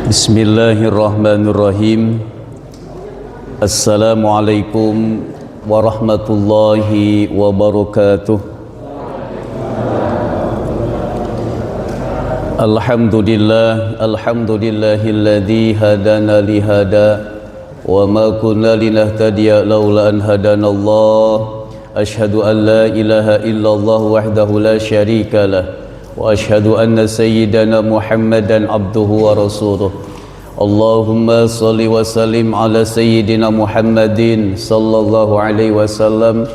Bismillahirrahmanirrahim. Assalamualaikum warahmatullahi wabarakatuh. Alhamdulillahilladzi hadana lihada wa ma kunna linahtadiya laula an hadanallah. Asyhadu an la ilaha illallah wahdahu la syarika lah wa asyhadu anna sayyidana Muhammadan abduhu wa rasuluh. Allahumma salli wa sallim ala sayyidina Muhammadin sallallahu alaihi wasallam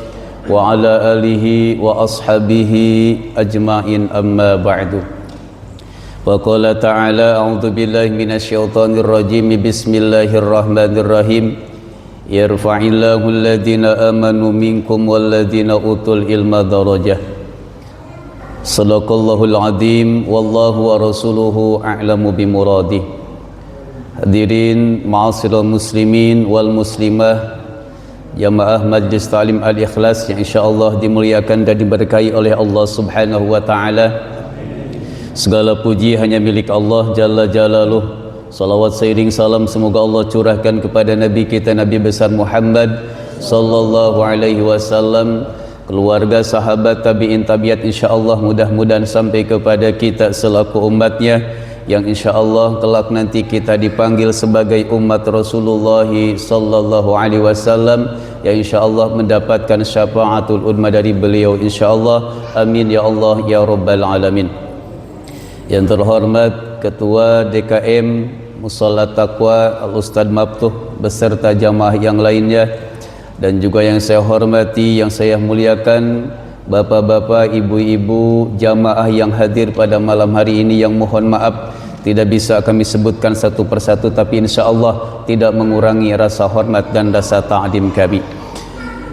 wa ala alihi wa ashabihi ajma'in, amma ba'du. Wa qala ta'ala a'udzu billahi minasyaitonir rajim. Bismillahirrahmanirrahim. Yarfa'illahu alladhina amanu minkum walladhina utul ilma darajah. Sadaqallahul azim, wallahu wa rasuluhu a'lamu bimuradih. Hadirin ma'asyiral muslimin wal muslimah, jamaah Majlis Ta'lim Al-Ikhlas yang insyaallah dimuliakan dan diberkahi oleh Allah Subhanahu wa taala. Segala puji hanya milik Allah Jalla Jalaluh. Salawat seiring salam semoga Allah curahkan kepada Nabi kita, Nabi besar Muhammad sallallahu alaihi wasallam, keluarga, sahabat, tabi'in, tabiat, insyaallah mudah-mudahan sampai kepada kita selaku umatnya yang insyaallah kelak nanti kita dipanggil sebagai umat Rasulullah sallallahu alaihi wasallam yang insyaallah mendapatkan syafaatul udma dari beliau insyaallah. Amin ya Allah ya rabbal alamin. Yang terhormat Ketua DKM Mushola Taqwa Al-Ustadz Maftuh beserta jamaah yang lainnya, dan juga yang saya hormati, yang saya muliakan bapak-bapak, ibu-ibu, jamaah yang hadir pada malam hari ini, yang mohon maaf tidak bisa kami sebutkan satu persatu, tapi insyaallah tidak mengurangi rasa hormat dan rasa ta'zim kami.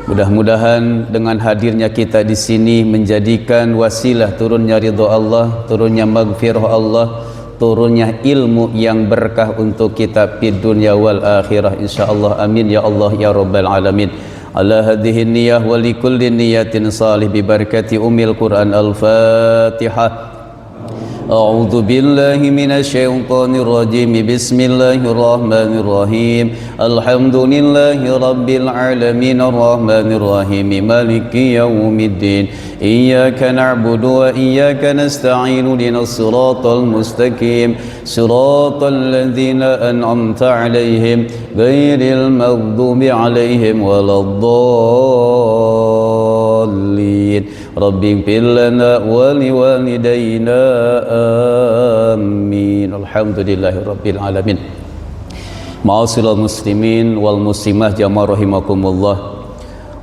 Mudah-mudahan dengan hadirnya kita di sini menjadikan wasilah turunnya ridha Allah, turunnya maghfirah Allah, turunnya ilmu yang berkah untuk kita di dunia wal akhirah insyaallah. Amin ya Allah ya rabbal alamin. Ala hadhihi niyyah wa likulli niyyatin salih bi barakati ummil Quran. Al-Fatihah. A'udzu billahi minasyaitonir rajim. Bismillahirrahmanirrahim. Alhamdulillahi rabbil alamin arrahmanir rahim maliki yaumiddin. Iyyaka na'budu wa iyyaka nasta'in. Ihdinas siratal mustaqim. Siratal ladzina an'amta 'alaihim ghairil maghdubi 'alaihim waladdallin. Rabbi ighfir lana wa liwalidayna. Amin. Alhamdulillahirabbil alamin. Ma'asyiral muslimin wal muslimah jamaah rahimakumullah.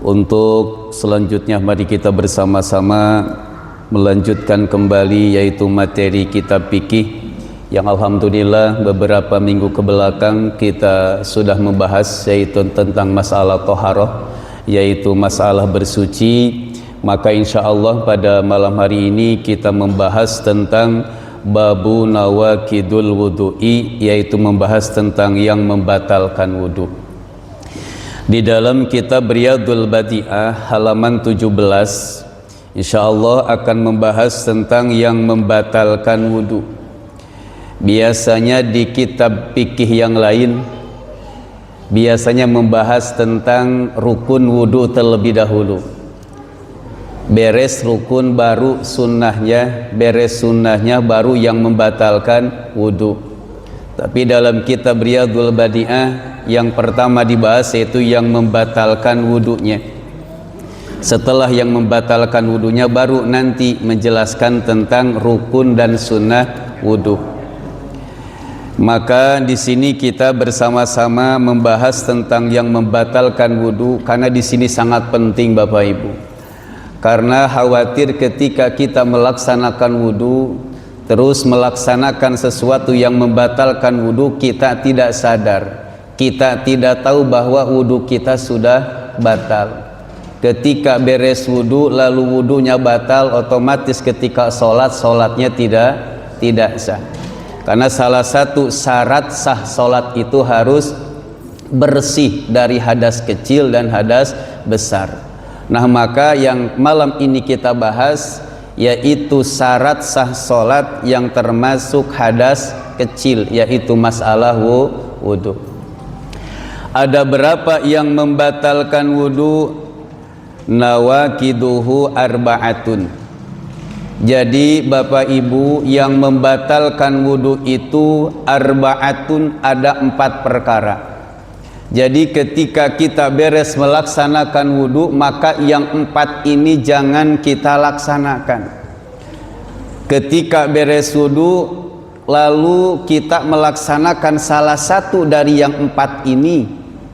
Untuk selanjutnya mari kita bersama-sama melanjutkan kembali yaitu materi kitab fikih yang alhamdulillah beberapa minggu ke belakang kita sudah membahas, yaitu tentang masalah thaharah, yaitu masalah bersuci. Maka insyaallah pada malam hari ini kita membahas tentang babu nawakidul wudu'i, yaitu membahas tentang yang membatalkan wudu. Di dalam kitab Riyadul Badi'ah halaman 17 insyaallah akan membahas tentang yang membatalkan wudu. Biasanya di kitab fikih yang lain biasanya membahas tentang rukun wudu terlebih dahulu. Beres rukun baru sunnahnya, beres sunnahnya baru yang membatalkan wudu. Tapi dalam kitab Riyadul Badi'ah yang pertama dibahas yaitu yang membatalkan wudunya. Setelah yang membatalkan wudunya baru nanti menjelaskan tentang rukun dan sunnah wudu. Maka di sini kita bersama-sama membahas tentang yang membatalkan wudu, karena di sini sangat penting Bapak Ibu. Karena khawatir ketika kita melaksanakan wudu terus melaksanakan sesuatu yang membatalkan wudu, kita tidak sadar, kita tidak tahu bahwa wudu kita sudah batal. Ketika beres wudu lalu wudunya batal, otomatis ketika sholat, sholatnya tidak sah. Karena salah satu syarat sah sholat itu harus bersih dari hadas kecil dan hadas besar. Nah, maka yang malam ini kita bahas yaitu syarat sah sholat yang termasuk hadas kecil, yaitu masalah wudu. Ada berapa yang membatalkan wudu? Nawakiduhu arba'atun. Jadi Bapak Ibu, yang membatalkan wudu itu arba'atun, ada 4 perkara. Jadi ketika kita beres melaksanakan wudu, maka yang 4 ini jangan kita laksanakan. Ketika beres wudu lalu kita melaksanakan salah satu dari yang 4 ini,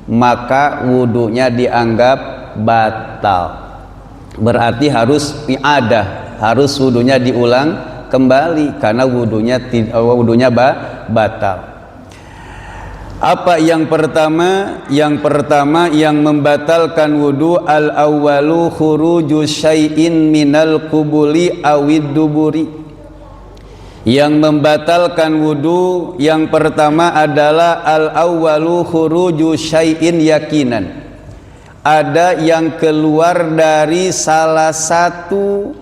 maka wudunya dianggap batal. Berarti harus i'adah, harus wudunya diulang kembali karena wudunya batal. Apa yang pertama? Yang pertama yang membatalkan wudu, al-awwalu khuruju syai'in minal qubuli awid duburi. Yang membatalkan wudu yang pertama adalah al-awwalu khuruju syai'in yakinan. Ada yang keluar dari salah satu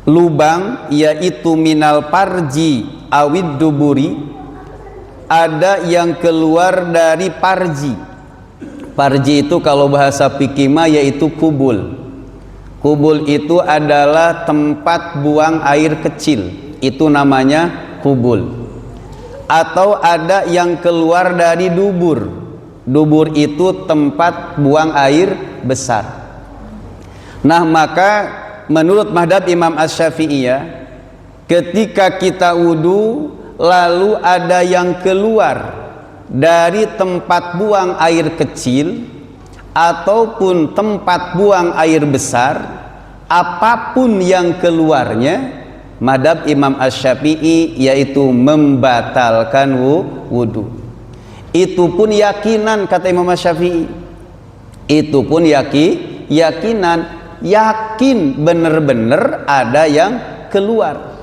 lubang, yaitu minal parji awid duburi. Ada yang keluar dari parji. Parji itu kalau bahasa fikih yaitu kubul. Kubul itu adalah tempat buang air kecil, itu namanya kubul. Atau ada yang keluar dari dubur. Dubur itu tempat buang air besar. Nah, maka menurut mazhab Imam Asy-Syafi'iyah, ketika kita wudu lalu ada yang keluar dari tempat buang air kecil ataupun tempat buang air besar, apapun yang keluarnya, mazhab Imam Asy-Syafi'i yaitu membatalkan wudu. Itu pun yakinan, kata Imam Asy-Syafi'i. Itu pun yakinan, yakin benar-benar ada yang keluar.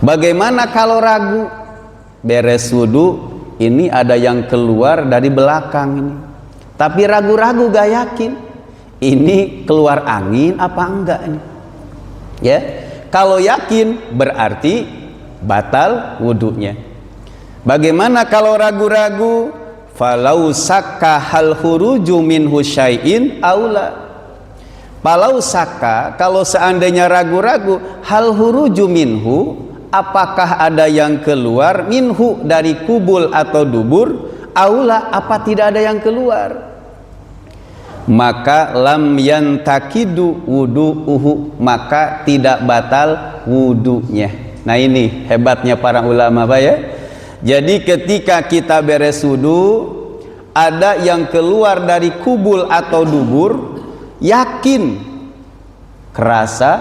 Bagaimana kalau ragu? Beres wudu, ini ada yang keluar dari belakang ini, tapi ragu-ragu, gak yakin ini keluar angin apa enggak ini. Ya, kalau yakin berarti batal wudunya. Bagaimana kalau ragu-ragu? Falau sakka hal khuruju minhu syai'in aula. Falau sakka, kalau seandainya ragu-ragu, hal khuruju minhu, apakah ada yang keluar minhu dari kubul atau dubur, aula, apa tidak ada yang keluar, maka lam yantakidu wudu'uhu, maka tidak batal wudunya. Nah, ini hebatnya para ulama, Pak, ya. Jadi ketika kita beres wudu ada yang keluar dari kubul atau dubur, yakin, kerasa,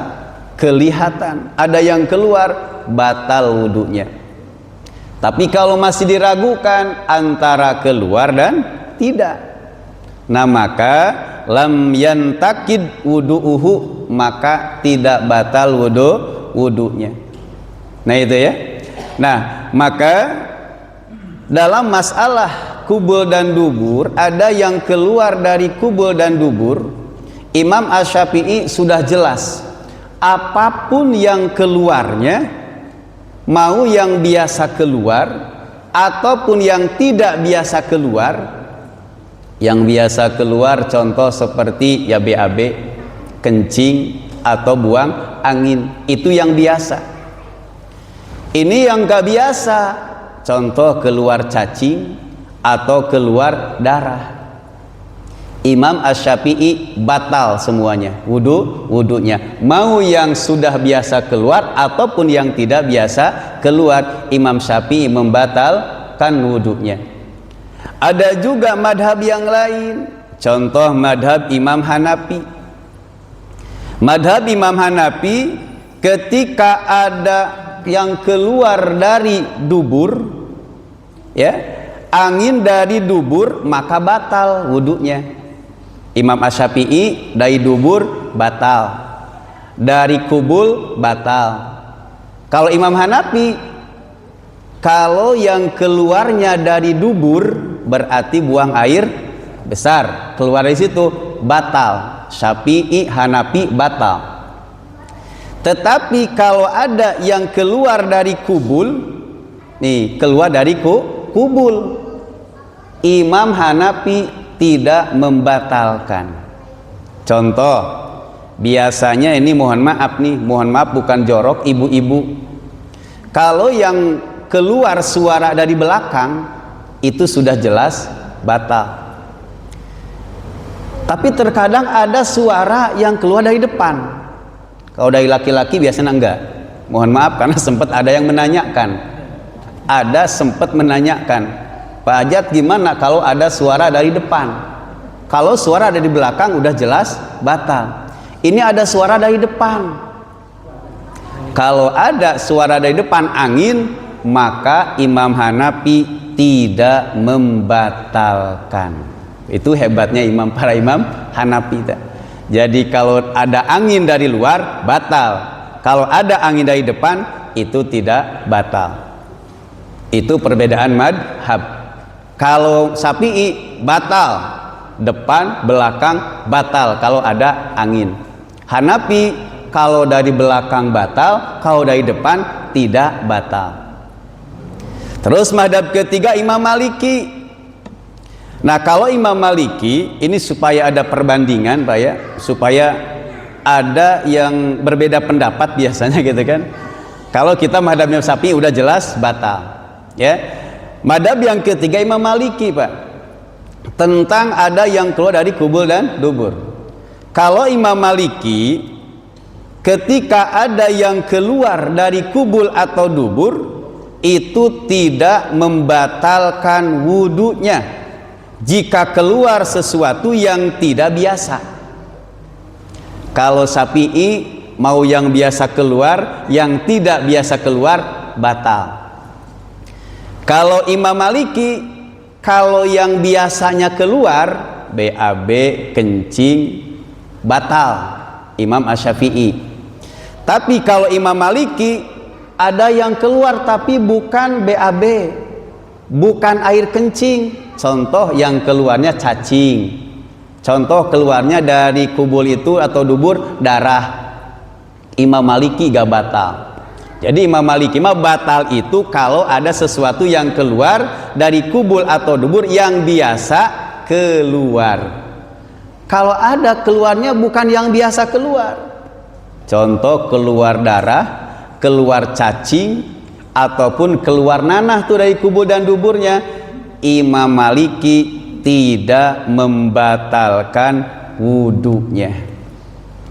kelihatan ada yang keluar, batal wudunya. Tapi kalau masih diragukan antara keluar dan tidak, nah maka lam yantakid wudu'uhu, maka tidak batal wudunya. Nah itu ya. Nah maka dalam masalah kubul dan dubur, ada yang keluar dari kubul dan dubur, Imam Asy-Syafi'i sudah jelas, apapun yang keluarnya, mau yang biasa keluar ataupun yang tidak biasa keluar. Yang biasa keluar contoh seperti ya BAB, kencing atau buang angin, itu yang biasa. Ini yang gak biasa, contoh keluar cacing atau keluar darah. Imam Asy-Syafi'i batal semuanya wudunya, mau yang sudah biasa keluar ataupun yang tidak biasa keluar, Imam Syafi'i membatalkan wudunya. Ada juga madhab yang lain, contoh madhab Imam Hanafi. Madhab Imam Hanafi, ketika ada yang keluar dari dubur, ya, angin dari dubur, maka batal wudunya. Imam Asy-Syafi'i dari dubur batal, dari kubul batal. Kalau Imam Hanafi, kalau yang keluarnya dari dubur berarti buang air besar, keluar dari situ batal. Syafi'i, Hanafi batal. Tetapi kalau ada yang keluar dari kubul, nih keluar dari kubul. Imam Hanafi tidak membatalkan. Contoh, biasanya ini mohon maaf bukan jorok ibu-ibu. Kalau yang keluar suara dari belakang itu sudah jelas batal. Tapi terkadang ada suara yang keluar dari depan. Kalau dari laki-laki biasanya enggak. Mohon maaf karena sempat ada yang menanyakan. Pak Ajat gimana kalau ada suara dari depan? Kalau suara dari belakang udah jelas batal. Ini ada suara dari depan. Kalau ada suara dari depan angin, maka Imam Hanafi tidak membatalkan. Itu hebatnya para imam Hanafi. Jadi kalau ada angin dari luar batal. Kalau ada angin dari depan itu tidak batal. Itu perbedaan madhab. Kalau Syafi'i batal, depan belakang batal kalau ada angin. Hanafi kalau dari belakang batal, kalau dari depan tidak batal. Terus madhab ketiga Imam Maliki. Nah kalau Imam Maliki ini supaya ada perbandingan Pak ya, supaya ada yang berbeda pendapat biasanya gitu kan. Kalau kita madhabnya Syafi'i udah jelas batal ya. Madhab yang ketiga Imam Maliki Pak, tentang ada yang keluar dari kubul dan dubur. Kalau Imam Maliki, ketika ada yang keluar dari kubul atau dubur, itu tidak membatalkan wudunya jika keluar sesuatu yang tidak biasa. Kalau Syafi'i mau yang biasa keluar, yang tidak biasa keluar batal. Kalau Imam Maliki, kalau yang biasanya keluar BAB, kencing, batal. Imam Asy-Syafi'i. Tapi kalau Imam Maliki ada yang keluar tapi bukan BAB, bukan air kencing. Contoh yang keluarnya cacing. Contoh keluarnya dari kubul itu atau dubur darah. Imam Maliki gak batal. Jadi Imam Maliki mah batal itu kalau ada sesuatu yang keluar dari kubul atau dubur yang biasa keluar. Kalau ada keluarnya bukan yang biasa keluar. Contoh keluar darah, keluar cacing, ataupun keluar nanah tuh dari kubul dan duburnya, Imam Maliki tidak membatalkan wudunya.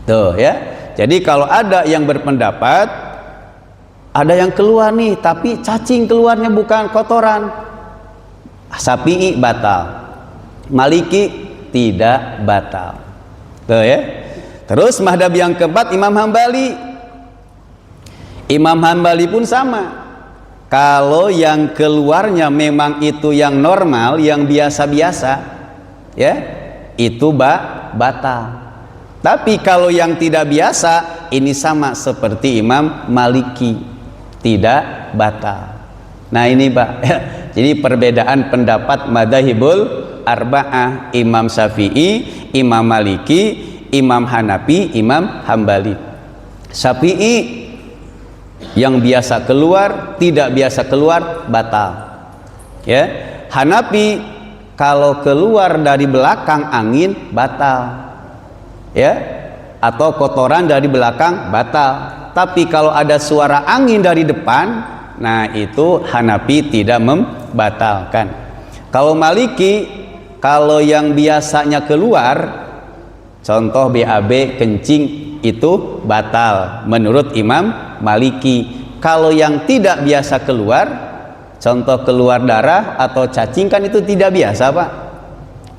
Tuh ya. Jadi kalau ada yang berpendapat ada yang keluar nih tapi cacing keluarnya bukan kotoran, Syafi'i batal, Maliki tidak batal. Tuh ya. Terus madhab yang keempat Imam Hambali. Imam Hambali pun sama. Kalau yang keluarnya memang itu yang normal, yang biasa-biasa, ya, itu batal. Tapi kalau yang tidak biasa, ini sama seperti Imam Maliki, tidak batal. Nah ini Pak, jadi perbedaan pendapat madzhabul arba'ah, Imam Syafi'i, Imam Maliki, Imam Hanafi, Imam Hambali. Syafi'i yang biasa keluar, tidak biasa keluar, batal. Ya, Hanafi kalau keluar dari belakang angin batal. Ya, atau kotoran dari belakang batal. Tapi kalau ada suara angin dari depan, nah itu Hanafi tidak membatalkan. Kalau Maliki, kalau yang biasanya keluar, contoh BAB, kencing, itu batal menurut Imam Maliki. Kalau yang tidak biasa keluar, contoh keluar darah atau cacing, kan itu tidak biasa Pak.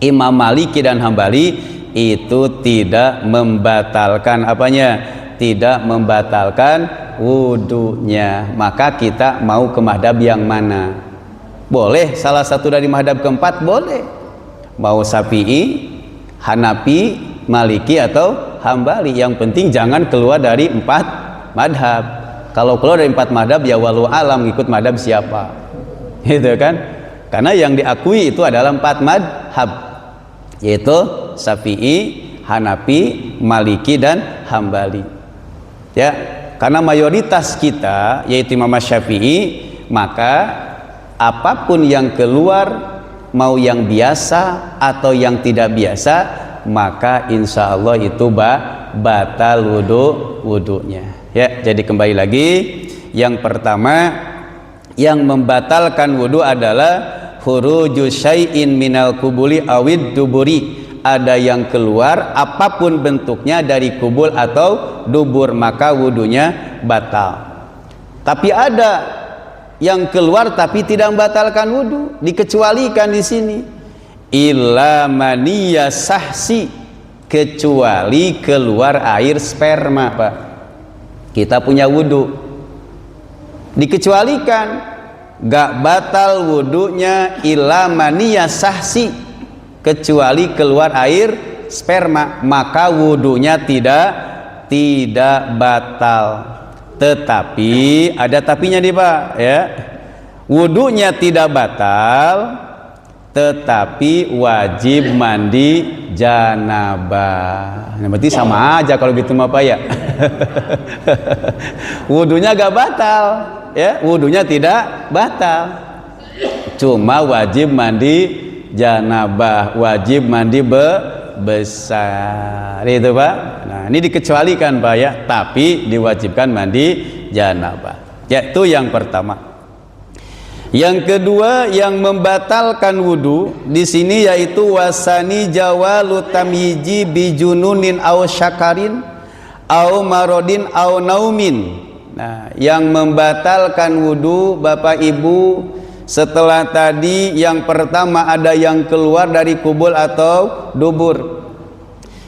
Imam Maliki dan Hambali itu tidak membatalkan apanya? Tidak membatalkan wudunya. Maka kita mau ke madhab yang mana? Boleh salah satu dari madhab keempat, boleh. Mau Syafi'i, Hanafi, Maliki atau Hambali. Yang penting jangan keluar dari 4 madhab. Kalau keluar dari 4 madhab ya walau alam ikut madhab siapa, gitu kan? Karena yang diakui itu adalah 4 madhab, yaitu Syafi'i, Hanafi, Maliki dan Hambali. Ya, karena mayoritas kita yaitu Imam Syafi'i maka apapun yang keluar, mau yang biasa atau yang tidak biasa, maka insya Allah itu batal wudunya. Ya, jadi kembali lagi, yang pertama yang membatalkan wudu adalah khuruju syai'in minal kubuli awid duburi, ada yang keluar apapun bentuknya dari kubul atau dubur, maka wudunya batal. Tapi ada yang keluar tapi tidak membatalkan wudu, dikecualikan di sini. Illa maniya sahsi, kecuali keluar air sperma, Pak. Kita punya wudu, dikecualikan, gak batal wudunya illa maniya sahsi, kecuali keluar air sperma, maka wudunya tidak batal. Tetapi ada tapinya nih, Pak, ya. Wudunya tidak batal, tetapi wajib mandi janabah. Nah, berarti sama aja kalau gitu mah, Pak, ya. Wudunya gak batal, ya. Wudunya tidak batal, cuma wajib mandi janabah, wajib mandi besar, itu, Pak. Nah, ini dikecualikan, Pak, ya, tapi diwajibkan mandi janabah. Yaitu yang pertama. Yang kedua yang membatalkan wudu di sini yaitu wasani jawalu tamyiji bijununin aw syakarin aw marodin aw naumin. Nah, yang membatalkan wudu, Bapak Ibu, setelah tadi yang pertama ada yang keluar dari kubul atau dubur.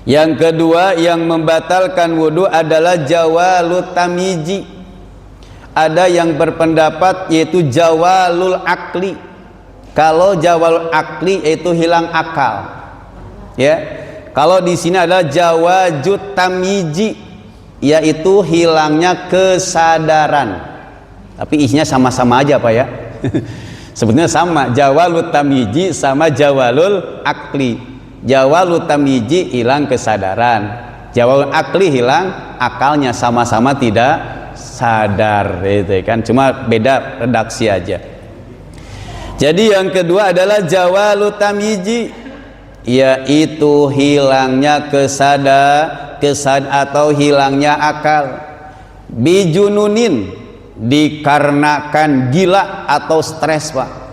Yang kedua yang membatalkan wudu adalah jawalut tamyiji. Ada yang berpendapat yaitu jawalul akli. Kalau jawalul akli yaitu hilang akal, ya. Kalau di sini adalah jawajut tamyiji, yaitu hilangnya kesadaran. Tapi isinya sama-sama aja, Pak, ya. Sebetulnya sama, jawalul tamyiji sama jawalul akli. Jawalul tamyiji hilang kesadaran, jawalul akli hilang akalnya, sama-sama tidak sadar, itu kan, cuma beda redaksi aja. Jadi yang kedua adalah jawalu tamyiji, yaitu hilangnya atau hilangnya akal. Bijununin, dikarenakan gila atau stres, Pak.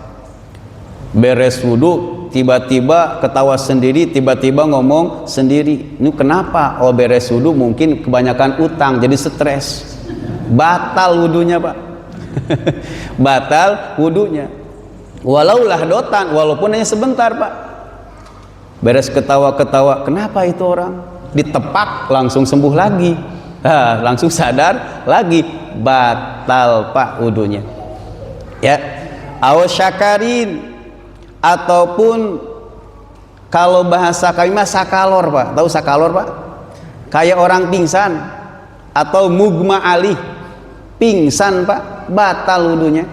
Beres wudu tiba-tiba ketawa sendiri, tiba-tiba ngomong sendiri. Ini kenapa? Oh, beres wudu mungkin kebanyakan utang jadi stres. Batal wudunya, Pak. Batal wudunya. Walau lahdotan, walaupun hanya sebentar, Pak. Beres ketawa-ketawa, kenapa itu orang? Ditepak langsung sembuh lagi. Langsung sadar lagi, batal, Pak, wudunya. Ya. Aw syakarin, ataupun kalau bahasa kami mah sakalor, Pak. Tahu sakalor, Pak? Kayak orang pingsan atau mugma alih, pingsan, Pak, batal wudunya.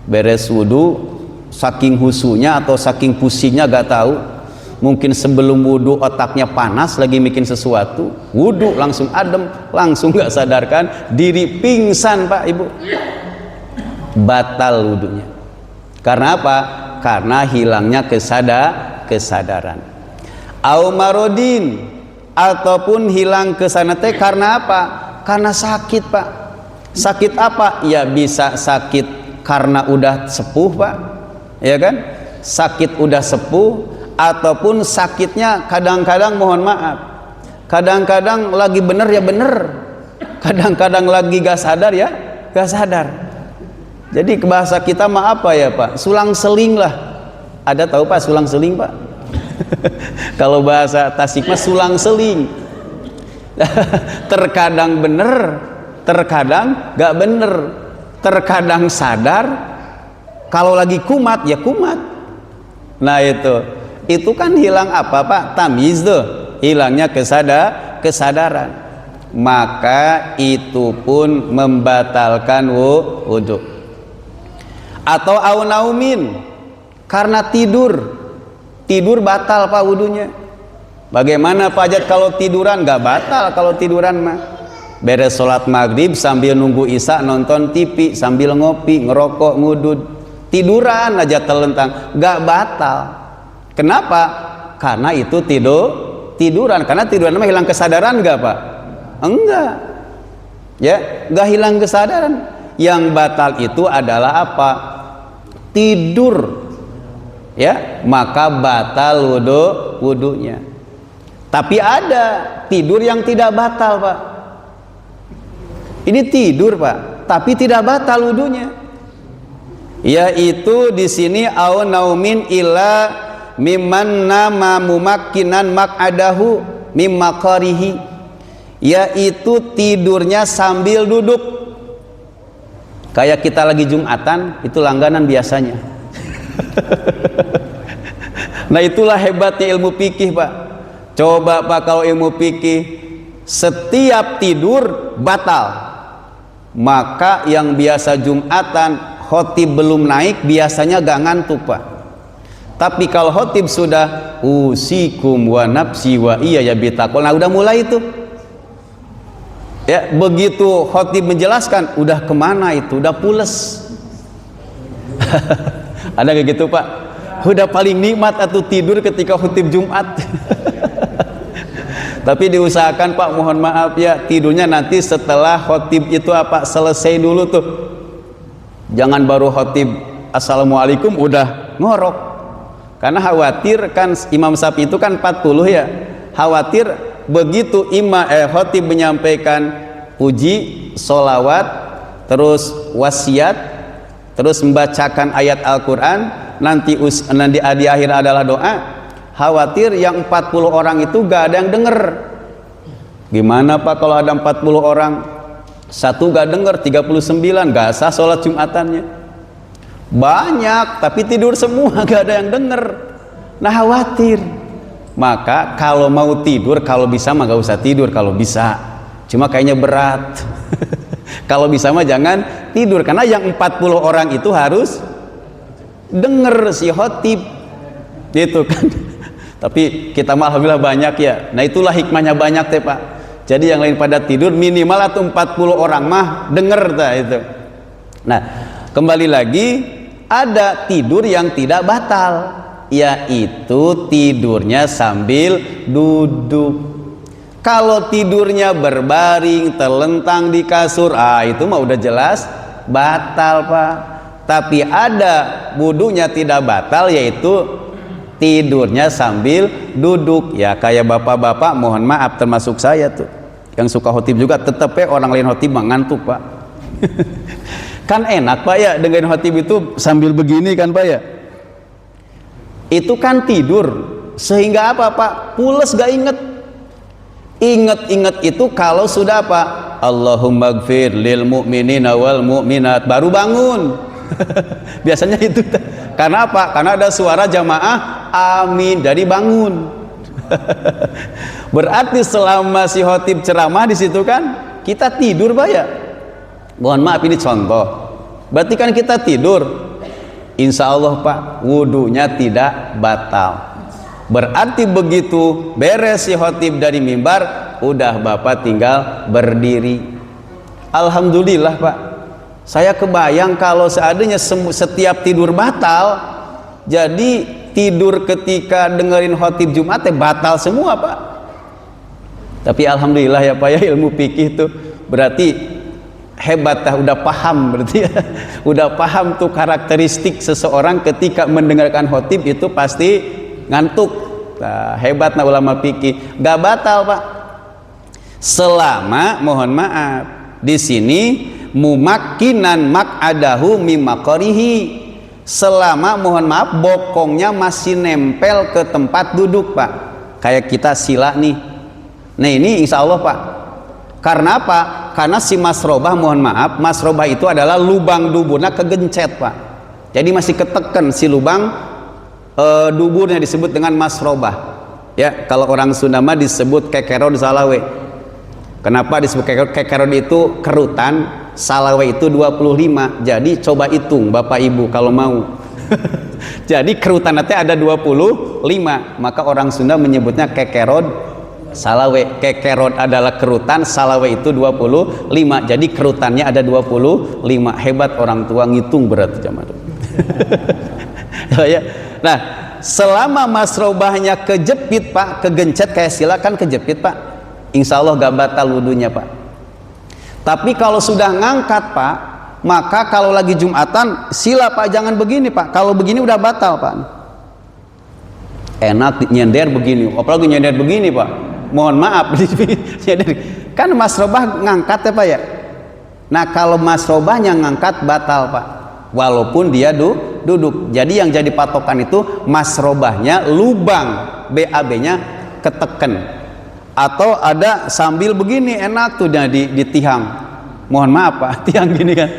Beres wudu saking husunya atau saking pusingnya gak tahu, mungkin sebelum wudu otaknya panas lagi bikin sesuatu, wudu langsung adem, langsung gak sadarkan diri, pingsan, Pak, Ibu, batal wudunya. Karena apa? Karena hilangnya kesadaran. Au marodin, ataupun hilang kesana teh karena apa? Karena sakit, Pak. Sakit apa? Ya bisa sakit karena udah sepuh, Pak, ya kan? Sakit udah sepuh, ataupun sakitnya kadang-kadang, mohon maaf, kadang-kadang lagi bener ya bener, kadang-kadang lagi gak sadar ya gak sadar. Jadi bahasa kita mah apa ya, Pak? Sulang seling lah. Ada tahu, Pak, sulang seling, Pak? Kalau bahasa Tasik mah sulang seling. Terkadang bener, terkadang gak bener, terkadang sadar, kalau lagi kumat ya kumat. Nah, itu kan hilang apa, Pak? Tamyiz tuh, hilangnya kesadaran. Maka itu pun membatalkan wudu. Atau au naumin, karena tidur batal, Pak, wudunya. Bagaimana, Pak Jat, kalau tiduran? Gak batal kalau tiduran mah. beres sholat maghrib sambil nunggu isya nonton TV sambil ngopi ngerokok ngudud tiduran aja telentang, gak batal. Kenapa? Karena itu tiduran, karena tiduran mah hilang kesadaran gak Pak? Enggak ya, gak hilang kesadaran. Yang batal itu adalah apa? Tidur ya, maka batal wudunya. Tapi ada tidur yang tidak batal Pak. Ini tidur Pak, tapi tidak batal wudunya. Yaitu di sini au naumin ila mimman nama mumakkinan mak'adahu mimmakarihi, yaitu tidurnya sambil duduk. Kayak kita lagi Jumatan, itu langganan biasanya. Nah itulah hebatnya ilmu fikih Pak. Coba Pak kalau ilmu fikih setiap tidur batal, maka yang biasa Jumatan khotib belum naik biasanya gak ngantuk Pak. Tapi kalau khotib sudah usikum wa nafsi wa iya ya bitaqwa, nah udah mulai itu ya, begitu khotib menjelaskan udah kemana itu, udah pules. Ada kayak gitu Pak, udah paling nikmat atau tidur ketika khotib Jumat. Tapi diusahakan Pak, mohon maaf ya, tidurnya nanti setelah khotib itu apa selesai dulu tuh, jangan baru khotib assalamualaikum udah ngorok, karena khawatir kan Imam Syafi'i itu kan 40 ya, khawatir begitu khotib menyampaikan puji, solawat, terus wasiat, terus membacakan ayat Al-Quran, nanti di akhir adalah doa, khawatir yang 40 orang itu gak ada yang denger. Gimana Pak kalau ada 40 orang, satu gak denger, 39 gak sah sholat Jumatannya. Banyak tapi tidur semua, gak ada yang denger. Nah khawatir. Maka kalau mau tidur, kalau bisa mah gak usah tidur kalau bisa, cuma kayaknya berat. Kalau bisa mah jangan tidur, karena yang 40 orang itu harus denger si khotib gitu kan. Tapi kita mah alhamdulillah banyak ya. Nah itulah hikmahnya banyak teh Pak. Jadi yang lain pada tidur, minimal atau 40 orang mah denger ta itu. Nah kembali lagi, ada tidur yang tidak batal, yaitu tidurnya sambil duduk. Kalau tidurnya berbaring terlentang di kasur, itu mah udah jelas batal Pak. Tapi ada wudunya tidak batal, yaitu tidurnya sambil duduk ya, kayak bapak-bapak, mohon maaf termasuk saya tuh yang suka khotib juga, tetep orang lain khotib ngantuk Pak. Kan enak Pak ya dengan khotib itu sambil begini kan Pak ya, itu kan tidur sehingga apa Pak, pules gak inget itu kalau sudah apa, Allahumma gfir lil mu'minina wal mu'minat, baru bangun. Biasanya itu karena apa? Karena ada suara jamaah amin dari bangun. Berarti selama si khotib ceramah di situ kan kita tidur Pak ya. Mohon maaf ini contoh. Berarti kan kita tidur. Insya Allah Pak, wudunya tidak batal. Berarti begitu beres si khotib dari mimbar, udah Bapak tinggal berdiri. Alhamdulillah Pak. Saya kebayang kalau seandainya setiap tidur batal, jadi tidur ketika dengerin khotib Jumat batal semua Pak. Tapi alhamdulillah ya Pak ya, ilmu fikih itu berarti hebat, udah paham berarti ya. Udah paham tuh karakteristik seseorang ketika mendengarkan khotib itu pasti ngantuk. Nah, hebat nah ulama fikih, gak batal Pak. Selama mohon maaf di sini mumakkinan mak'adahu mimakarihi, selama mohon maaf bokongnya masih nempel ke tempat duduk Pak. Kayak kita sila nih. Nah ini insya Allah Pak. Karena apa? Karena si masrobah, mohon maaf, masrobah itu adalah lubang duburnya kegencet Pak. Jadi masih keteken si lubang duburnya, disebut dengan masrobah. Ya, kalau orang Sunda mah disebut kekerod salawe. Kenapa disebut kekerod? Itu kerutan, salawe itu 25. Jadi coba hitung Bapak Ibu kalau mau. Jadi kerutan nanti ada 25, maka orang Sunda menyebutnya kekerod Salawe, kekerot adalah kerutan, salawe itu 25. Jadi kerutannya ada 25. Hebat orang tua ngitung berarti zaman dulu. Ya. Nah, selama masrobahnya kejepit Pak, kegencet kayak silakan kejepit Pak, insya Allah gak batal wudunya Pak. Tapi kalau sudah ngangkat Pak, maka kalau lagi Jumatan sila Pak, jangan begini Pak. Kalau begini udah batal Pak. Enak nyender begini, apalagi nyender begini Pak. Mohon maaf, kan masrobah ngangkat ya Pak ya. Nah kalau masrobahnya ngangkat batal Pak, walaupun dia duduk. Jadi yang jadi patokan itu masrobahnya lubang BAB-nya keteken, atau ada sambil begini enak tuh di tiang. Mohon maaf Pak, tiang gini kan.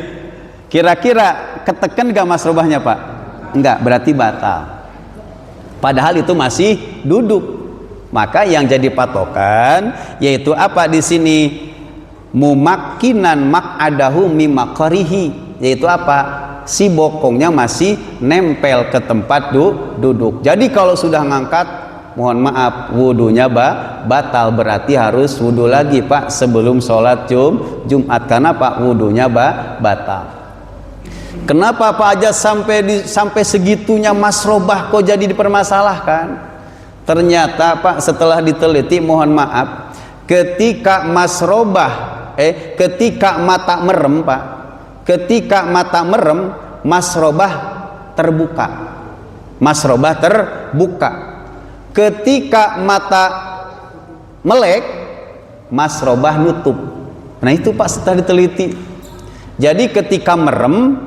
Kira-kira keteken gak masrobahnya Pak? Enggak, berarti batal. Padahal itu masih duduk. Maka yang jadi patokan yaitu apa di sini? Mumakkinan mak'adahu mimakarihi, yaitu apa? Si bokongnya masih nempel ke tempat duduk. Jadi kalau sudah ngangkat, mohon maaf, wudunya batal, berarti harus wudu lagi Pak sebelum sholat Jumat. Karena Pak wudunya batal. Kenapa Pak aja sampai segitunya masrobah kok jadi dipermasalahkan? Ternyata Pak setelah diteliti, mohon maaf, ketika masrobah ketika mata merem Pak, ketika mata merem masrobah terbuka. Masrobah terbuka. Ketika mata melek masrobah nutup. Nah itu Pak setelah diteliti. Jadi ketika merem,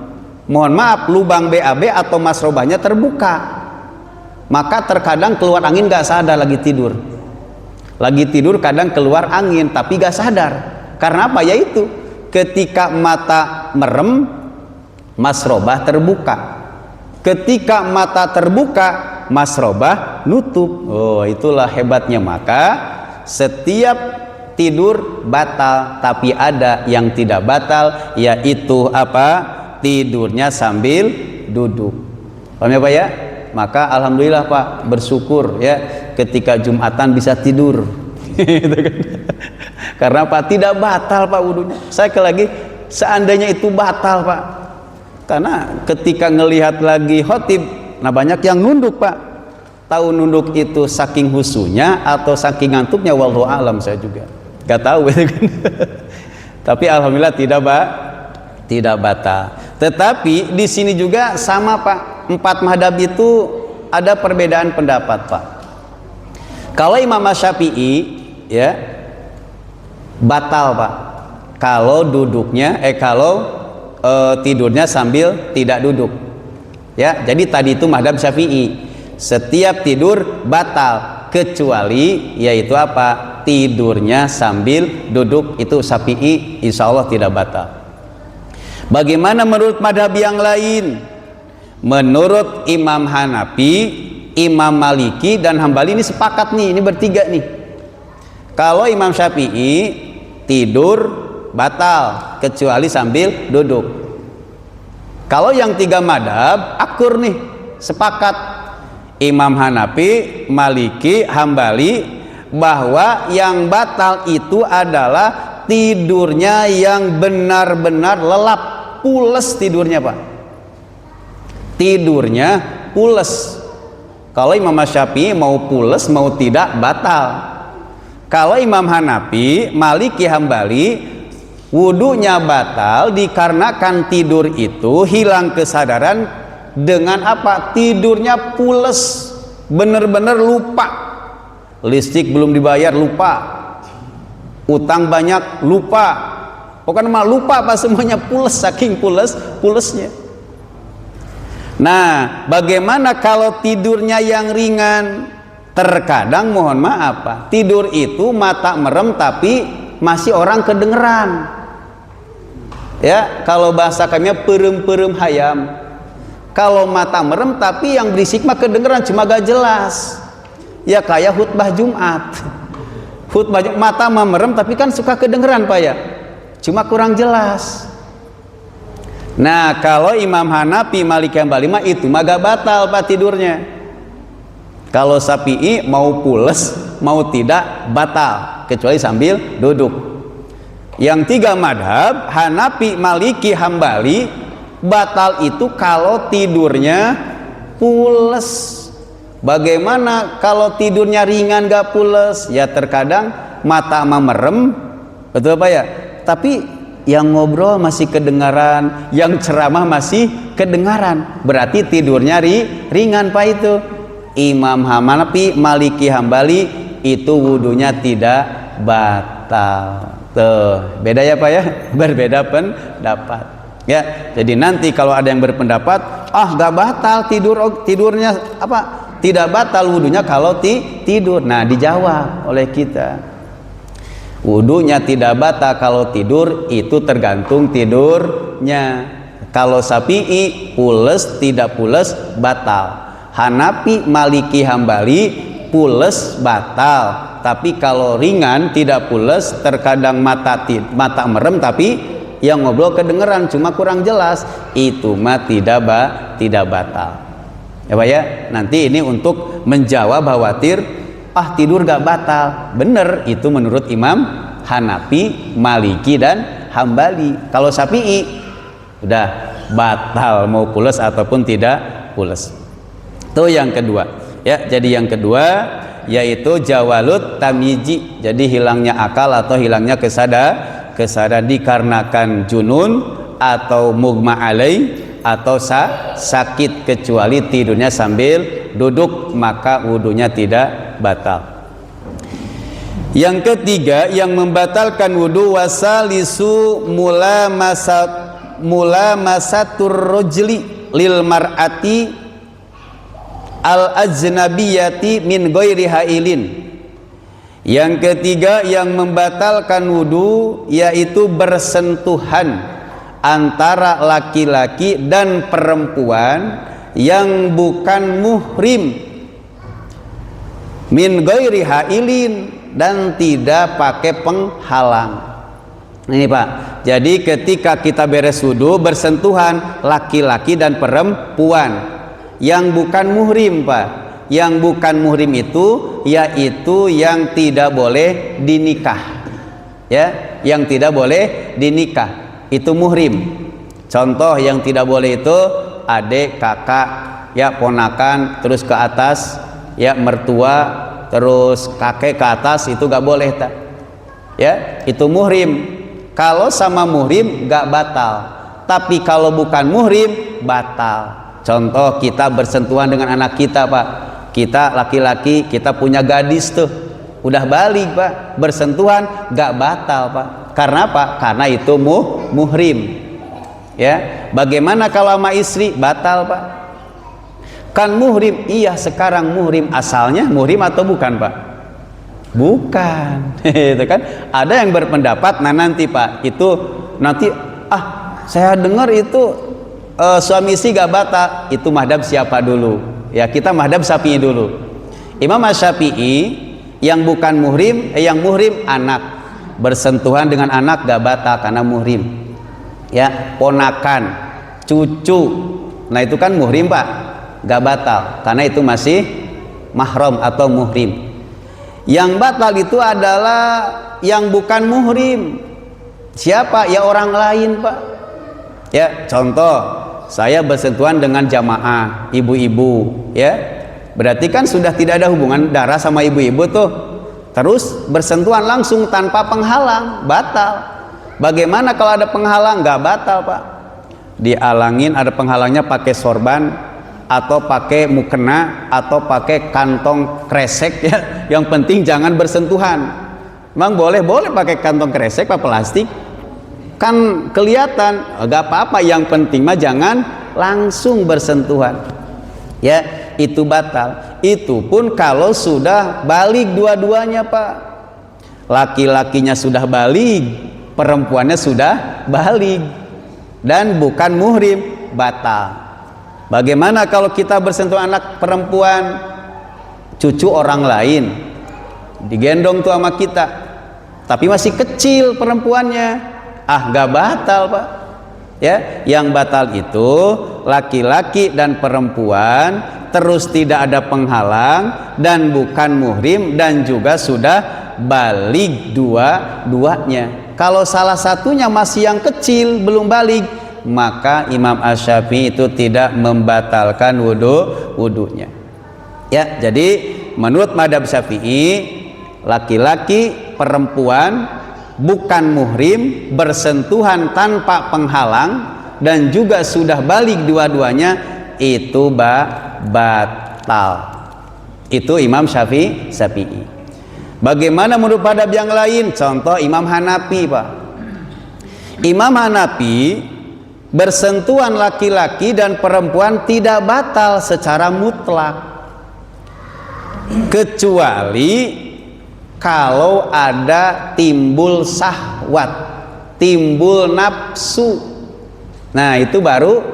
mohon maaf, lubang BAB atau masrobahnya terbuka. Maka terkadang keluar angin gak sadar lagi tidur. Lagi tidur kadang keluar angin tapi gak sadar. Karena apa? Yaitu ketika mata merem masrobah terbuka. Ketika mata terbuka masrobah nutup. Oh itulah hebatnya. Maka setiap tidur batal, tapi ada yang tidak batal, yaitu apa? Tidurnya sambil duduk. Paham ya Pak ya? Maka alhamdulillah Pak, bersyukur ya ketika Jumatan bisa tidur. Karena Pak tidak batal Pak wudunya. Saya lagi seandainya itu batal Pak. Karena ketika ngelihat lagi khotib, nah banyak yang nunduk Pak. Tahu nunduk itu saking husunya atau saking ngantuknya, wallahu alam, saya juga gak tahu. Tapi alhamdulillah tidak batal. Tetapi di sini juga sama Pak. 4 madhab itu ada perbedaan pendapat Pak. Kalau Imam Syafi'i ya batal Pak. Kalau duduknya tidurnya sambil tidak duduk. Ya, jadi tadi itu madhab Syafi'i. Setiap tidur batal kecuali yaitu apa? Tidurnya sambil duduk, itu Syafi'i insya Allah tidak batal. Bagaimana menurut madhab yang lain? Menurut Imam Hanafi, Imam Maliki dan Hambali ini sepakat nih, ini bertiga nih. Kalau Imam Syafi'i tidur batal kecuali sambil duduk. Kalau yang 3 madhab akur nih, sepakat Imam Hanafi, Maliki, Hambali bahwa yang batal itu adalah tidurnya yang benar-benar lelap, pules tidurnya Pak. Tidurnya pules. Kalau Imam Syafi'i mau pules mau tidak batal. Kalau Imam Hanafi, Maliki, Hambali wudunya batal dikarenakan tidur itu hilang kesadaran dengan apa? Tidurnya pules, bener-bener lupa. Listrik belum dibayar lupa. Utang banyak lupa. Pokoknya mah lupa apa semuanya, pules, saking pulesnya. Nah, bagaimana kalau tidurnya yang ringan? Terkadang mohon maaf Pak, tidur itu mata merem tapi masih orang kedengeran. Ya, kalau bahasa kami perem-perem hayam. Kalau mata merem tapi yang berisik mah kedengeran cuma gak jelas. Ya kayak khutbah Jumat. Khutbah Jumat mata mah merem tapi kan suka kedengeran Pak ya. Cuma kurang jelas. Nah kalau Imam Hanafi, Maliki, Hambali mah itu mah gak batal Pak tidurnya. Kalau Syafi'i mau pules mau tidak batal kecuali sambil duduk. Yang 3 madhab Hanafi, Maliki, Hambali batal itu kalau tidurnya pules. Bagaimana kalau tidurnya ringan gak pules? Ya terkadang mata merem, betul Pak ya? Tapi yang ngobrol masih kedengaran, yang ceramah masih kedengaran, berarti tidurnya ringan Pak itu. Imam Hanafi, Maliki, Hambali itu wudunya tidak batal. Tuh, beda ya Pak ya? Berbeda pendapat. Ya, jadi nanti kalau ada yang berpendapat, gak batal tidurnya apa? Tidak batal wudunya kalau tidur. Nah, dijawab oleh kita. Wudunya tidak batal kalau tidur itu tergantung tidurnya. Kalau Syafi'i pules tidak pules batal. Hanafi, Maliki, Hambali pules batal. Tapi kalau ringan tidak pules, terkadang mata merem tapi yang ngobrol kedengeran cuma kurang jelas, itu mah tidak batal. Ya Pak ya, nanti ini untuk menjawab khawatir tidur gak batal. Bener, itu menurut Imam Hanafi, Maliki dan Hambali. Kalau Syafi'i udah batal mau pules ataupun tidak pules. Itu yang kedua. Ya, jadi yang kedua yaitu jawalut tamyizi. Jadi hilangnya akal atau hilangnya kesadaran dikarenakan junun atau mugma alaih atau sakit, kecuali tidurnya sambil duduk, maka wudunya tidak batal. Yang ketiga yang membatalkan wudu wasalisu mulamasatur rajuli lil mar'ati al ajnabiyati min ghairi hailin. Yang ketiga yang membatalkan wudu yaitu bersentuhan antara laki-laki dan perempuan yang bukan muhrim, min ghairi hailin, dan tidak pakai penghalang. Ini Pak, jadi ketika kita beres wudu bersentuhan laki-laki dan perempuan yang bukan muhrim Pak. Yang bukan muhrim itu yaitu yang tidak boleh dinikah, ya, yang tidak boleh dinikah itu muhrim. Contoh yang tidak boleh itu adik, kakak, ya, ponakan, terus ke atas, ya, mertua, terus kakek ke atas, itu gak boleh tak? Ya, itu muhrim. Kalau sama muhrim gak batal, tapi kalau bukan muhrim batal. Contoh kita bersentuhan dengan anak kita Pak, kita laki-laki, kita punya gadis tuh, udah balik Pak, bersentuhan gak batal Pak. Karena apa? Karena itu muhrim. Ya, bagaimana kalau sama istri? Batal Pak. Kan muhrim. Iya, sekarang muhrim. Asalnya muhrim atau bukan Pak? Bukan. Itu kan ada yang berpendapat, nah nanti Pak, itu nanti saya dengar itu suami istri gak batal. Itu madhab siapa dulu? Ya, kita madhab Syafi'i dulu. Imam Syafi'i yang bukan muhrim, yang muhrim anak, bersentuhan dengan anak gak batal karena muhrim. Ya, ponakan, cucu, nah itu kan muhrim Pak, gak batal karena itu masih mahram atau muhrim. Yang batal itu adalah yang bukan muhrim. Siapa? Ya orang lain Pak. Ya, contoh saya bersentuhan dengan jamaah ibu-ibu, ya, berarti kan sudah tidak ada hubungan darah sama ibu-ibu tuh. Terus bersentuhan langsung tanpa penghalang, batal. Bagaimana kalau ada penghalang? Gak batal Pak. Dialangin, ada penghalangnya pakai sorban atau pakai mukena atau pakai kantong kresek, ya. Yang penting jangan bersentuhan. Memang boleh pakai kantong kresek Pak, plastik kan kelihatan, gak apa-apa, yang penting mah jangan langsung bersentuhan, ya, itu batal. Itu pun kalau sudah balik dua-duanya Pak, laki-lakinya sudah balik, perempuannya sudah balik dan bukan muhrim, batal. Bagaimana kalau kita bersentuhan anak perempuan, cucu orang lain, digendong tuh sama kita, tapi masih kecil perempuannya, gak batal Pak. Ya, yang batal itu laki-laki dan perempuan terus tidak ada penghalang, dan bukan muhrim, dan juga sudah balig dua-duanya. Kalau salah satunya masih yang kecil belum balig, maka Imam Asy-Syafi'i itu tidak membatalkan wudunya. Ya, jadi menurut mazhab Syafi'i, laki-laki perempuan bukan muhrim bersentuhan tanpa penghalang dan juga sudah balik dua-duanya itu batal. Itu Imam Syafi'i. Bagaimana menurut madhab yang lain? Contoh Imam Hanafi, Pak. Imam Hanafi bersentuhan laki-laki dan perempuan tidak batal secara mutlak, kecuali kalau ada timbul syahwat, timbul nafsu. Nah, itu baru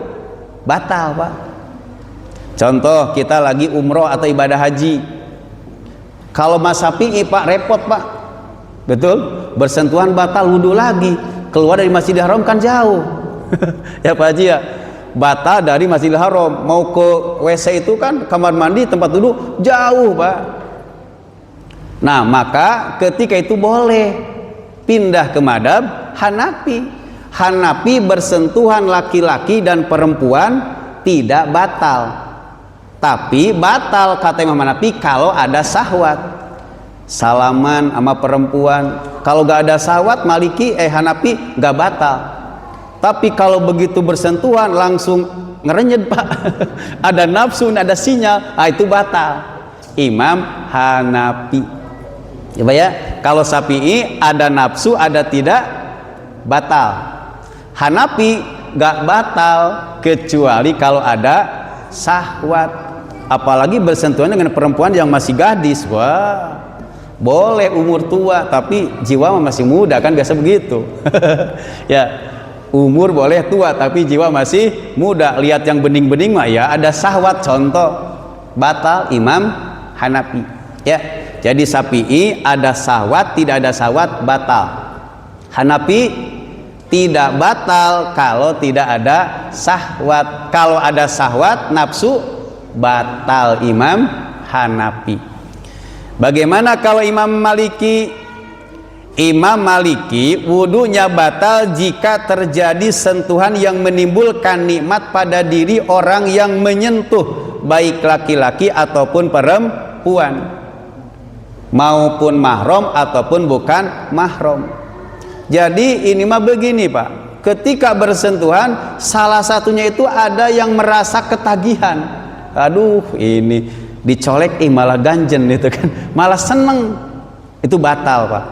batal, Pak. Contoh, kita lagi umroh atau ibadah haji. Kalau Mas Syafi'i, Pak, repot, Pak. Betul? Bersentuhan batal, wudhu lagi. Keluar dari Masjidil Haram kan jauh. Ya Pak Haji ya. Batal dari Masjidil Haram, mau ke WC itu kan kamar mandi, tempat duduk jauh, Pak. Nah, maka ketika itu boleh pindah ke madhab Hanafi. Hanafi bersentuhan laki-laki dan perempuan tidak batal, tapi batal kata Imam Hanafi kalau ada syahwat, salaman sama perempuan. Kalau gak ada syahwat, Hanafi gak batal. Tapi kalau begitu bersentuhan langsung ngerenyet, Pak. Ada nafsu, ada sinyal, itu batal. Imam Hanafi. Ya, Pak ya. Kalau Syafi'i ada nafsu, ada tidak, batal. Hanafi gak batal kecuali kalau ada syahwat, apalagi bersentuhan dengan perempuan yang masih gadis. Wah, boleh umur tua tapi jiwa masih muda, kan biasa begitu. Ya, umur boleh tua tapi jiwa masih muda. Lihat yang bening-bening mah ya ada syahwat, contoh batal Imam Hanafi. Ya, jadi Syafi'i ada syahwat, tidak ada syahwat batal. Hanafi tidak batal kalau tidak ada syahwat. Kalau ada syahwat, nafsu, batal Imam Hanafi. Bagaimana kalau Imam Maliki? Imam Maliki wudunya batal jika terjadi sentuhan yang menimbulkan nikmat pada diri orang yang menyentuh, baik laki-laki ataupun perempuan, maupun mahram ataupun bukan mahram. Jadi ini mah begini, Pak, ketika bersentuhan salah satunya itu ada yang merasa ketagihan, aduh ini dicolek, malah ganjen itu kan, malah seneng, itu batal, Pak.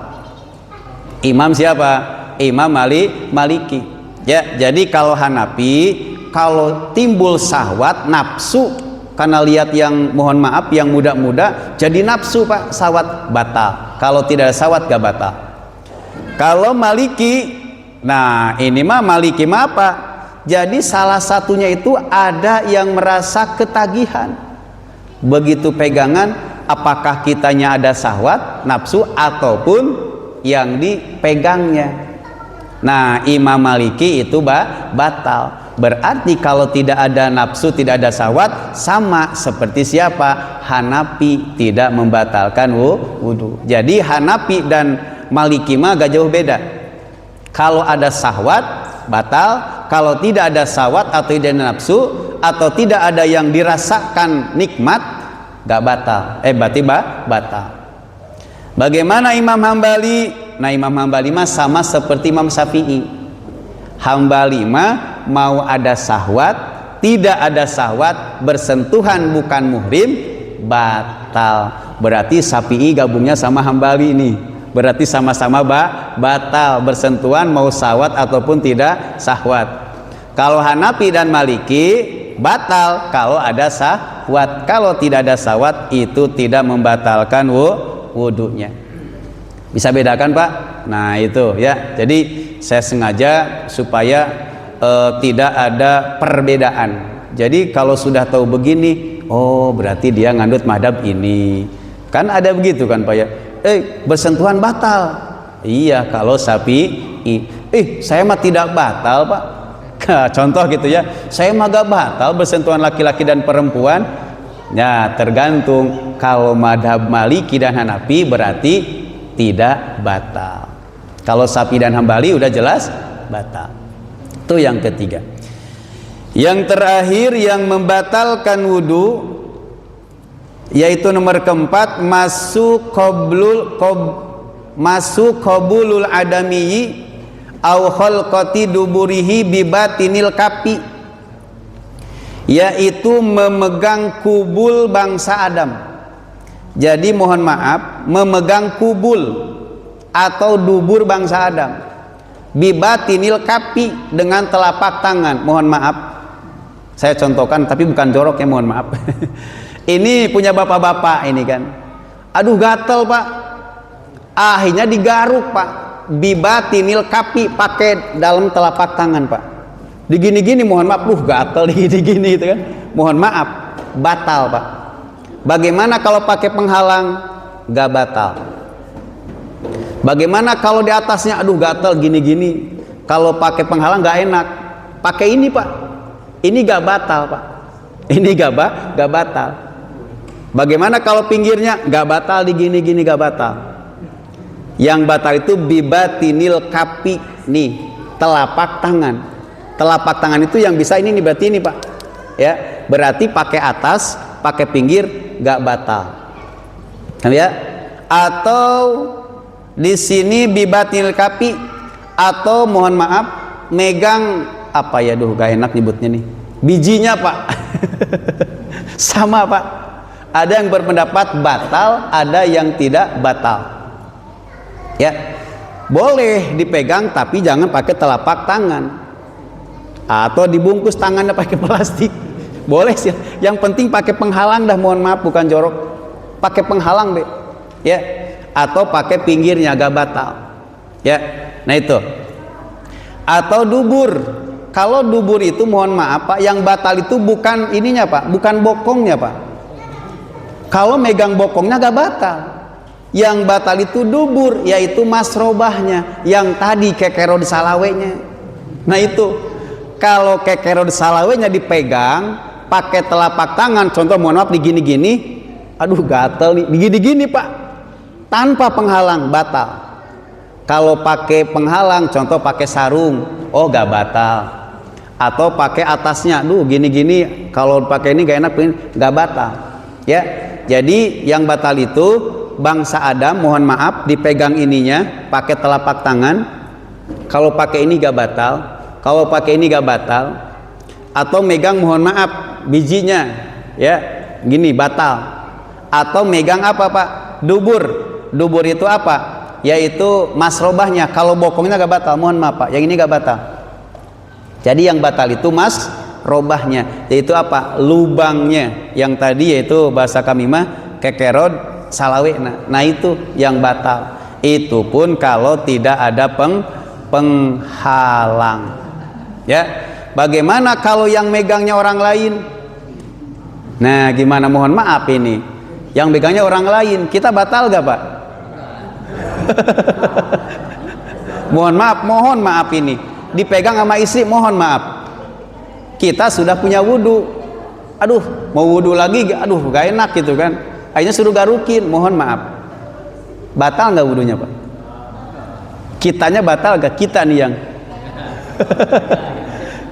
Imam siapa? Imam Maliki. Ya, jadi kalau Hanafi, kalau timbul syahwat, nafsu, karena lihat yang mohon maaf yang muda-muda jadi nafsu, Pak, syahwat, batal. Kalau tidak ada syahwat gak batal. Kalau Maliki, nah ini mah Maliki mah apa? Jadi salah satunya itu ada yang merasa ketagihan. Begitu pegangan, apakah kitanya ada syahwat, nafsu, ataupun yang dipegangnya. Nah, Imam Maliki itu batal. Berarti kalau tidak ada nafsu, tidak ada syahwat, sama seperti siapa? Hanafi, tidak membatalkan wudu. Jadi Hanafi dan Maliki mah gak jauh beda. Kalau ada syahwat batal, kalau tidak ada syahwat atau tidak ada nafsu atau tidak ada yang dirasakan nikmat, gak batal. Berarti batal. Bagaimana Imam Hambali? Nah, Imam Hambali mah sama seperti Imam Syafi'i. Hambali mah mau ada syahwat, tidak ada syahwat, bersentuhan bukan muhrim, batal. Berarti Syafi'i gabungnya sama Hambali nih. Berarti sama-sama batal, bersentuhan mau syahwat ataupun tidak syahwat. Kalau Hanafi dan Maliki batal kalau ada syahwat. Kalau tidak ada syahwat itu tidak membatalkan wudunya. Bisa bedakan, Pak? Nah itu ya. Jadi saya sengaja supaya tidak ada perbedaan. Jadi kalau sudah tahu begini, oh berarti dia ngandut madhab ini. Kan ada begitu kan, Pak ya? Bersentuhan batal. Iya, kalau Syafi'i. Saya mah tidak batal, Pak. Contoh gitu ya. Saya mah gak batal bersentuhan laki-laki dan perempuan. Ya, tergantung. Kalau madhab Maliki dan Hanafi berarti tidak batal. Kalau Syafi'i dan Hambali udah jelas batal. Itu yang ketiga. Yang terakhir yang membatalkan wudu yaitu nomor keempat, masuk qabulul adamiyyi au khalqati duburihi bibatinil kapi, yaitu memegang kubul bangsa Adam. Jadi mohon maaf, memegang kubul atau dubur bangsa Adam bibatinil kapi, dengan telapak tangan. Mohon maaf, saya contohkan tapi bukan jorok ya, mohon maaf. Ini punya bapak-bapak ini kan, aduh gatel pak, akhirnya digaruk pak, bibatinil kapi, pakai dalam telapak tangan pak, digini-gini, mohon maaf, gatel digini-gini itu kan, mohon maaf, batal pak. Bagaimana kalau pakai penghalang? Gak batal. Bagaimana kalau di atasnya aduh gatel gini-gini, kalau pakai penghalang gak enak, pakai ini pak, ini gak batal pak, ini gak batal. Bagaimana kalau pinggirnya? Gak batal, digini-gini gak batal. Yang batal itu bibatinil kapi, nih telapak tangan. Telapak tangan itu yang bisa ini nih, berarti ini pak ya, berarti pakai atas pakai pinggir gak batal ya. Atau di sini bibatinil kapi, atau mohon maaf megang apa ya, gak enak nyebutnya nih, bijinya pak. Sama pak, ada yang berpendapat batal, ada yang tidak batal ya. Boleh dipegang tapi jangan pakai telapak tangan, atau dibungkus tangannya pakai plastik, boleh sih, yang penting pakai penghalang dah, mohon maaf bukan jorok, pakai penghalang deh ya, atau pakai pinggirnya gak batal ya. Nah itu. Atau dubur. Kalau dubur itu mohon maaf pak, yang batal itu bukan ininya pak, bukan bokongnya pak. Kalau megang bokongnya gak batal. Yang batal itu dubur, yaitu masrobahnya, yang tadi kekerod salawenya. Nah itu, kalau kekerod salawenya dipegang pakai telapak tangan, contoh mohon maaf digini-gini, aduh gatel nih, digini-gini pak, tanpa penghalang batal. Kalau pakai penghalang, contoh pakai sarung, oh gak batal. Atau pakai atasnya, aduh gini-gini, kalau pakai ini gak enak, gak batal ya. Jadi yang batal itu bangsa Adam, mohon maaf, dipegang ininya pakai telapak tangan. Kalau pakai ini gak batal, kalau pakai ini gak batal. Atau megang mohon maaf bijinya ya, gini batal. Atau megang apa pak? Dubur. Dubur itu apa? Yaitu masrobahnya. Kalau bokongnya gak batal, mohon maaf pak, yang ini gak batal. Jadi yang batal itu masrobahnya, yaitu apa? Lubangnya. Yang tadi yaitu bahasa kami mah kekerod salawe. Nah itu yang batal. Itu pun kalau tidak ada penghalang ya. Bagaimana kalau yang megangnya orang lain? Nah gimana, mohon maaf ini yang megangnya orang lain, kita batal gak pak? mohon maaf ini dipegang sama istri, mohon maaf, kita sudah punya wudhu, aduh mau wudhu lagi, aduh gak enak gitu kan, akhirnya suruh garukin, mohon maaf, batal nggak wudhunya pak? Kitanya batal gak? Kita nih yang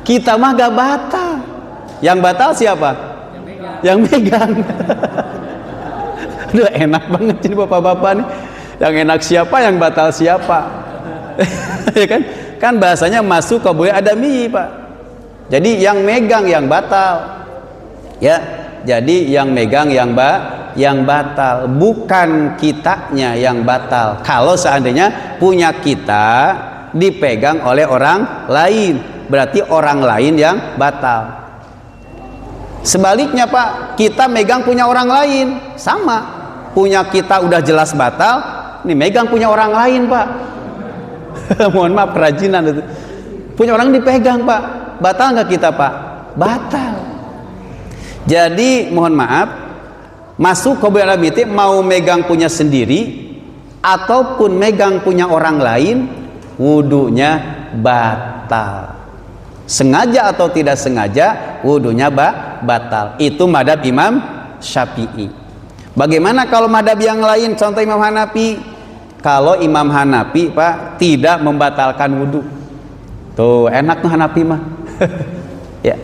kita mah gak batal, yang batal siapa? Yang megang. Aduh enak banget ini bapak-bapak nih, yang enak siapa, yang batal siapa? Ya kan bahasanya masuk ke boleh adami pak. Jadi yang megang yang batal ya, jadi yang megang yang batal, bukan kitanya yang batal. Kalau seandainya punya kita dipegang oleh orang lain, berarti orang lain yang batal. Sebaliknya pak, kita megang punya orang lain, sama, punya kita udah jelas batal, nih megang punya orang lain pak. Mohon maaf kerajinan itu, punya orang dipegang pak, batal nggak kita pak? Batal. Jadi mohon maaf, masuk ke BLMIT mau megang punya sendiri ataupun megang punya orang lain, wudunya batal. Sengaja atau tidak sengaja, wudunya batal. Itu madhab Imam Syafi'i. Bagaimana kalau madhab yang lain, contoh Imam Hanafi? Kalau Imam Hanafi Pak tidak membatalkan wudhu. Tuh enak tuh Hanafi mah. Ya.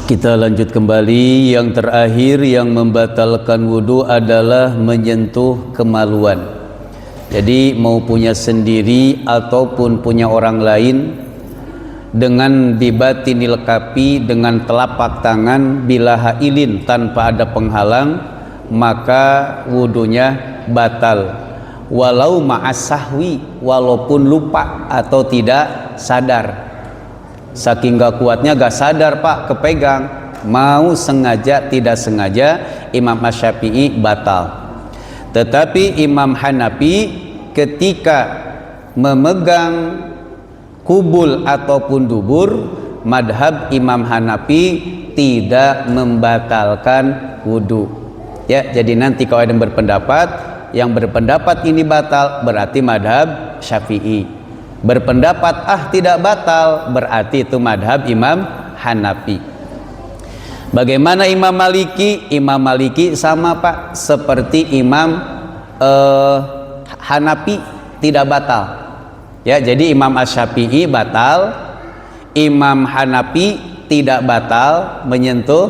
Kita lanjut kembali. Yang terakhir yang membatalkan wudhu adalah menyentuh kemaluan. Jadi mau punya sendiri ataupun punya orang lain, dengan bibatinil kafi, dengan telapak tangan, bila hailin, tanpa ada penghalang, maka wudhunya batal. Walau ma'as sahwi, walaupun lupa atau tidak sadar. Saking gak kuatnya, gak sadar Pak, kepegang, mau sengaja tidak sengaja, Imam Asy-Syafi'i batal. Tetapi Imam Hanafi ketika memegang kubul ataupun dubur, madhab Imam Hanafi tidak membatalkan wudhu. Ya, jadi nanti kalau ada yang berpendapat ini batal, berarti madhab Syafi'i. Berpendapat tidak batal, berarti itu madhab Imam Hanafi. Bagaimana Imam Maliki? Imam Maliki sama Pak, seperti Imam Hanafi, tidak batal. Ya, jadi Imam Asy-Syafi'i batal, Imam Hanafi tidak batal menyentuh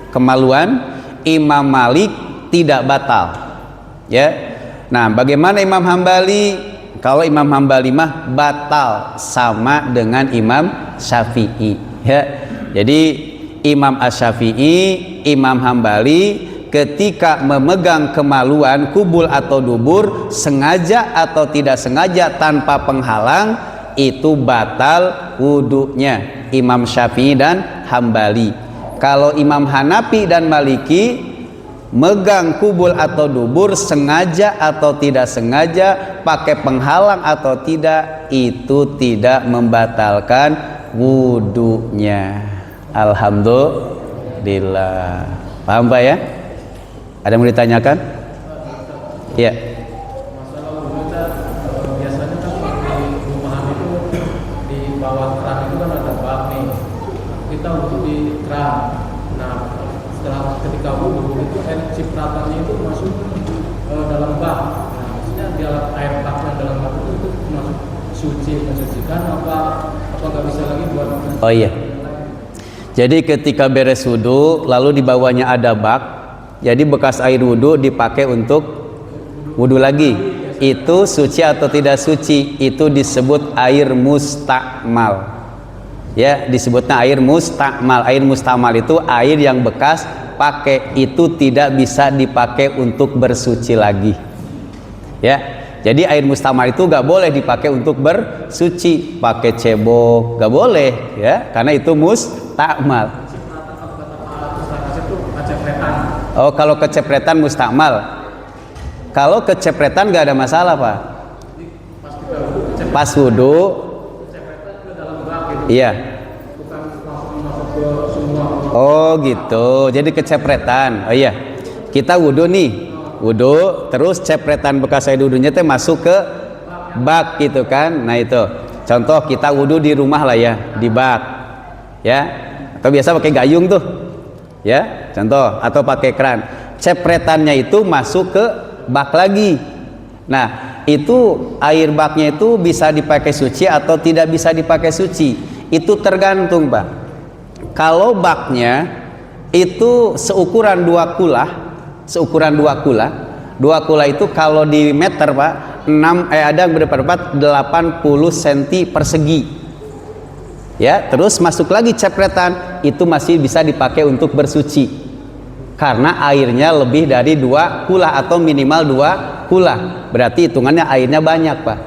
kemaluan, Imam Malik tidak batal. Ya. Nah, bagaimana Imam Hambali? Kalau Imam Hambali mah batal sama dengan Imam Syafi'i. Ya. Jadi Imam Asy-Syafi'i, Imam Hambali ketika memegang kemaluan, kubul atau dubur, sengaja atau tidak sengaja tanpa penghalang, itu batal wudhunya. Imam Syafi'i dan Hambali. Kalau Imam Hanafi dan Maliki megang kubul atau dubur, sengaja atau tidak sengaja, pakai penghalang atau tidak, itu tidak membatalkan wudhunya. Alhamdulillah. Paham Pak ya? Ada yang mau ditanyakan? Ya. Masalah wudhu biasanya kan di rumahan itu di bawah keran itu kan ada bak nih. Kita wudhu di keran. Nah, ketika wudhu itu air cipratannya itu masuk dalam bak. Nah, maksudnya di air baknya dalam bak itu masuk mensucikan apa nggak bisa lagi buat? Oh iya. Jadi ketika beres wudhu, lalu di bawahnya ada bak, jadi bekas air wudhu dipakai untuk wudhu lagi. Itu suci atau tidak suci? Itu disebut air mustakmal. Ya, disebutnya air mustakmal. Air mustakmal itu air yang bekas pakai, itu tidak bisa dipakai untuk bersuci lagi. Ya, jadi air mustakmal itu gak boleh dipakai untuk bersuci, pakai cebok gak boleh, ya, karena itu mustakmal. Oh, kalau kecepretan mustakmal. Kalau kecepretan gak ada masalah Pak. Pas wudhu. Iya. Oh gitu. Jadi kecepretan. Oh iya. Kita wudhu nih. Wudhu, terus cepretan bekas air wudhunya teh masuk ke bak gitu kan. Nah itu. Contoh kita wudhu di rumah lah ya, di bak. Ya. Atau biasa pakai gayung tuh. Ya, contoh, atau pakai keran. Cepretannya itu masuk ke bak lagi. Nah, itu air baknya itu bisa dipakai suci atau tidak bisa dipakai suci. Itu tergantung Pak. Kalau baknya itu seukuran 2 kulah, seukuran 2 kulah. 2 kulah itu kalau di meter Pak, ada yang berpendapat 80 cm persegi. Ya, terus masuk lagi cepretan, itu masih bisa dipakai untuk bersuci. Karena airnya lebih dari 2 kulah atau minimal 2 kulah. Berarti hitungannya airnya banyak Pak.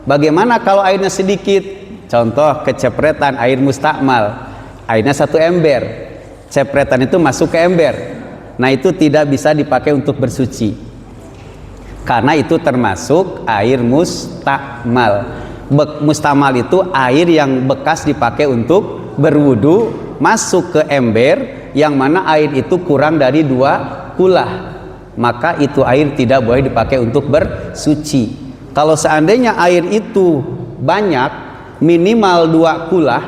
Bagaimana kalau airnya sedikit? Contoh kecepretan air mustakmal, airnya 1 ember, cepretan itu masuk ke ember. Nah itu tidak bisa dipakai untuk bersuci, karena itu termasuk air mustakmal. Mustakmal itu air yang bekas dipakai untuk berwudu, masuk ke ember yang mana air itu kurang dari 2 kulah, maka itu air tidak boleh dipakai untuk bersuci. Kalau seandainya air itu banyak, minimal 2 kulah,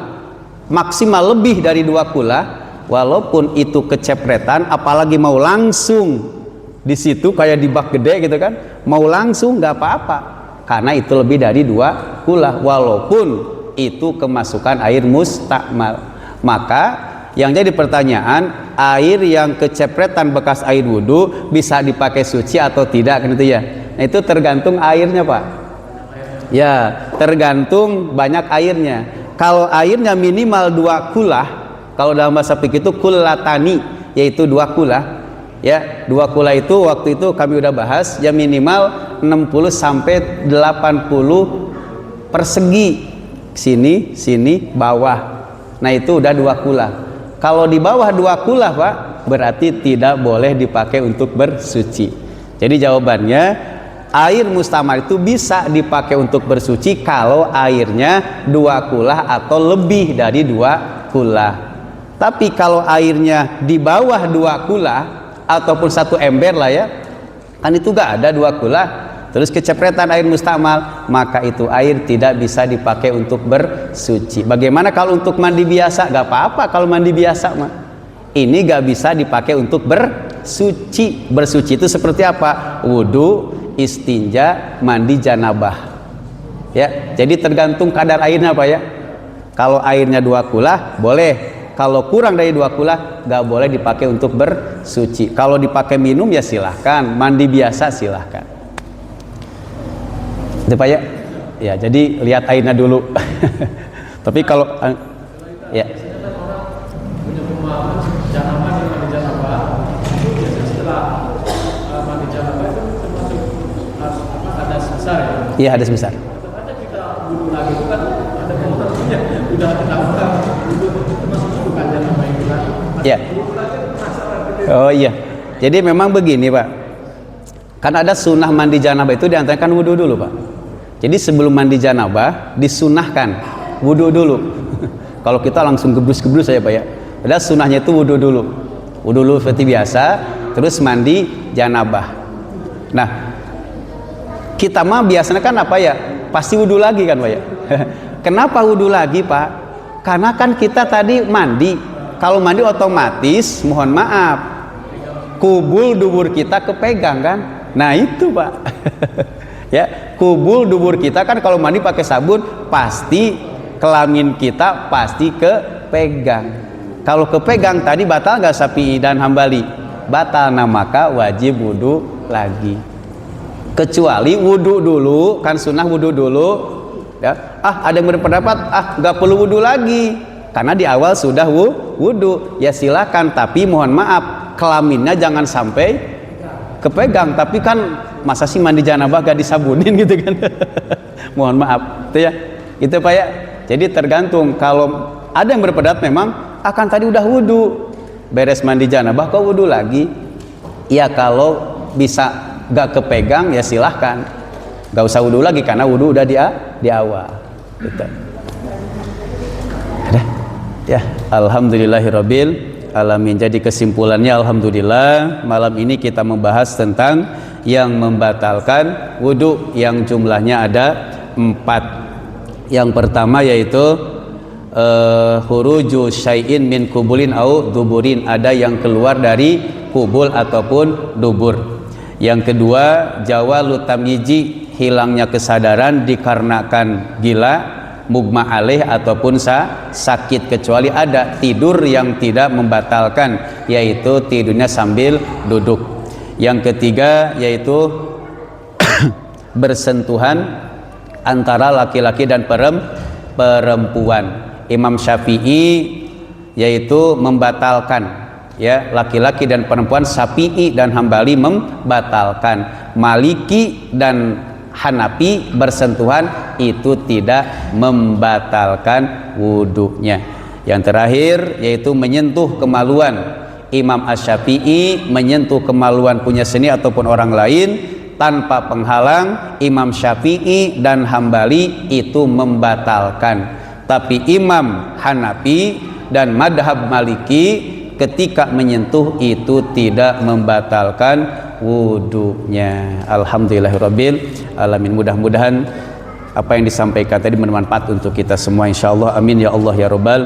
maksimal lebih dari 2 kulah, walaupun itu kecepretan, apalagi mau langsung di situ kayak di bak gede gitu kan, mau langsung nggak apa-apa, karena itu lebih dari 2 kula, walaupun itu kemasukan air mustakmal. Maka yang jadi pertanyaan, air yang kecepretan bekas air wudhu bisa dipakai suci atau tidak kan itu ya. Nah, itu tergantung airnya Pak. Ya, tergantung banyak airnya. Kalau airnya minimal 2 kulah, kalau dalam bahasa fikih itu kullatani, yaitu 2 kulah. Ya, 2 kulah itu waktu itu kami udah bahas, ya minimal 60 sampai 80 persegi, sini bawah. Nah, itu udah 2 kulah. Kalau di bawah 2 kulah Pak, berarti tidak boleh dipakai untuk bersuci. Jadi jawabannya, air mustamar itu bisa dipakai untuk bersuci kalau airnya 2 kulah atau lebih dari 2 kulah. Tapi kalau airnya di bawah 2 kulah ataupun 1 ember lah ya, kan itu gak ada 2 kulah, terus kecepretan air mustamal, maka itu air tidak bisa dipakai untuk bersuci. Bagaimana kalau untuk mandi biasa? Gak apa-apa kalau mandi biasa mah. Ini gak bisa dipakai untuk bersuci. Bersuci itu seperti apa? Wudhu, istinja, mandi janabah. Ya, jadi tergantung kadar airnya Pak ya. Kalau airnya 2 kulah boleh. Kalau kurang dari 2 kulah gak boleh dipakai untuk bersuci. Kalau dipakai minum ya silahkan, mandi biasa silahkan. Itu Pak ya. Ya, jadi lihat airnya dulu. Tapi kalau ya. Punya pemahaman janabah dan mandi janabah itu biasanya setelah mandi janabah itu termasuk hadas besar ya. Iya, hadas besar. Tetap aja kita wudhu lagi itu kan ada pemahamannya udah ditambah wudhu termasuk bukan janabah itu kan. Ya. Oh iya. Jadi memang begini Pak. Kan ada sunnah mandi janabah itu diantaranya kan wudhu dulu Pak. Jadi sebelum mandi janabah disunahkan wudhu dulu. Kalau kita langsung gebrus-gebrus aja Pak ya. Padahal sunnahnya itu wudhu dulu. Wudhu dulu seperti biasa, terus mandi janabah. Nah, kita mah biasanya kan apa ya? Pasti wudhu lagi kan Pak ya. Kenapa wudhu lagi Pak? Karena kan kita tadi mandi. Kalau mandi otomatis, mohon maaf, kubul dubur kita kepegang kan? Nah itu Pak. Ya, kubul dubur kita kan kalau mandi pakai sabun pasti kelamin kita pasti kepegang. Kalau kepegang tadi batal nggak Syafi'i dan Hambali? Batal, nah maka wajib wudhu lagi. Kecuali wudhu dulu, kan sunnah wudhu dulu. Ya, ada yang berpendapat nggak perlu wudhu lagi karena di awal sudah wudhu. Ya silakan, tapi mohon maaf kelaminnya jangan sampai kepegang. Tapi kan masa sih mandi janabah gak disabunin gitu kan. Mohon maaf itu ya, itu Pak ya. Jadi tergantung, kalau ada yang berpendapat memang akan tadi udah wudhu, beres mandi janabah kok wudhu lagi. Ya kalau bisa gak kepegang ya silahkan, gak usah wudhu lagi karena wudhu udah di awal gitu. Ada? Ya, alhamdulillahirabbil alamin. Jadi kesimpulannya alhamdulillah malam ini kita membahas tentang yang membatalkan wudhu yang jumlahnya ada 4. Yang pertama yaitu khuruju syai'in min kubulin au duburin, ada yang keluar dari kubul ataupun dubur. Yang kedua jawalu tamyiji, hilangnya kesadaran dikarenakan gila, mugma alaih ataupun sakit, kecuali ada tidur yang tidak membatalkan, yaitu tidurnya sambil duduk. Yang ketiga yaitu bersentuhan antara laki-laki dan perempuan. Imam Syafi'i yaitu membatalkan, ya, laki-laki dan perempuan. Syafi'i dan Hambali membatalkan. Maliki dan Hanafi bersentuhan itu tidak membatalkan wudhunya. Yang terakhir yaitu menyentuh kemaluan. Imam Asy-Syafi'i menyentuh kemaluan punya seni ataupun orang lain tanpa penghalang. Imam Syafi'i dan Hambali itu membatalkan. Tapi Imam Hanafi dan madhab Maliki ketika menyentuh itu tidak membatalkan wudhunya. Alhamdulillahirabbil alamin. Mudah-mudahan apa yang disampaikan tadi bermanfaat untuk kita semua insyaallah. Amin ya Allah ya rabbal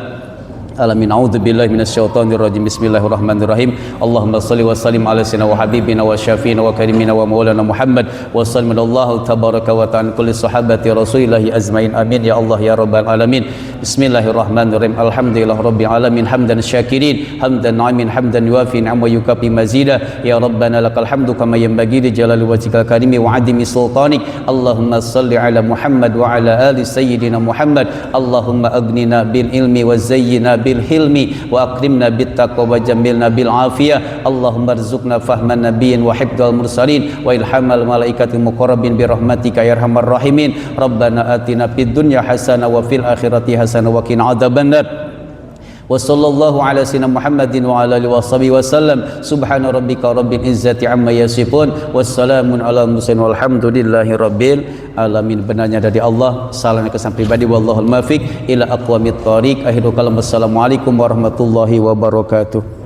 Alamin. A'udzubillahi minasyaitonirrajim. Bismillahirrahmanirrahim. Allahumma shalli wa sallim ala sayyidina wa habibina wa syafiina wa karimina wa maulana Muhammad wa sallallahu tabaraka wa ta'ala kulli sahabati rasulillahi azmain. Amin ya Allah ya rabbal alamin. Bismillahirrahmanirrahim. Alhamdulillah rabbil alamin hamdan syakirin hamdan na'imin hamdan yuafi ni'ama yukafi mazida. Ya rabbana lakal hamdu kama yanbaghi li jalali wajhikal karimi wa 'azimi sultanik. Allahumma shalli ala Muhammad wa ala ali sayyidina Muhammad. Allahumma aghnina bil ilmi wa zayyina bil hilmi wa akrimna bit taqwa wa jamilna bil afiyah. Allahumma rzuqna fahman nabiyyin wa hifdzal mursalin wa ilhamal malaikatil muqarrabin bi rahmatika ya arhamar rahimin. Rabbana atina fid dunya hasanah wa fil akhirati hasanah wa qina adzabannar. Wa sallallahu ala sayyidina Muhammadin wa ala alihi washabihi wasallam. Subhana rabbika rabbil izzati amma yasifun wassalamun ala mursalin walhamdulillahi rabbil alamin. Benarnya dari Allah, salahnya kesan pribadi. Wallahul muwaffiq ila aqwamit thoriq. Akhiru kalam. Assalamualaikum warahmatullahi wabarakatuh.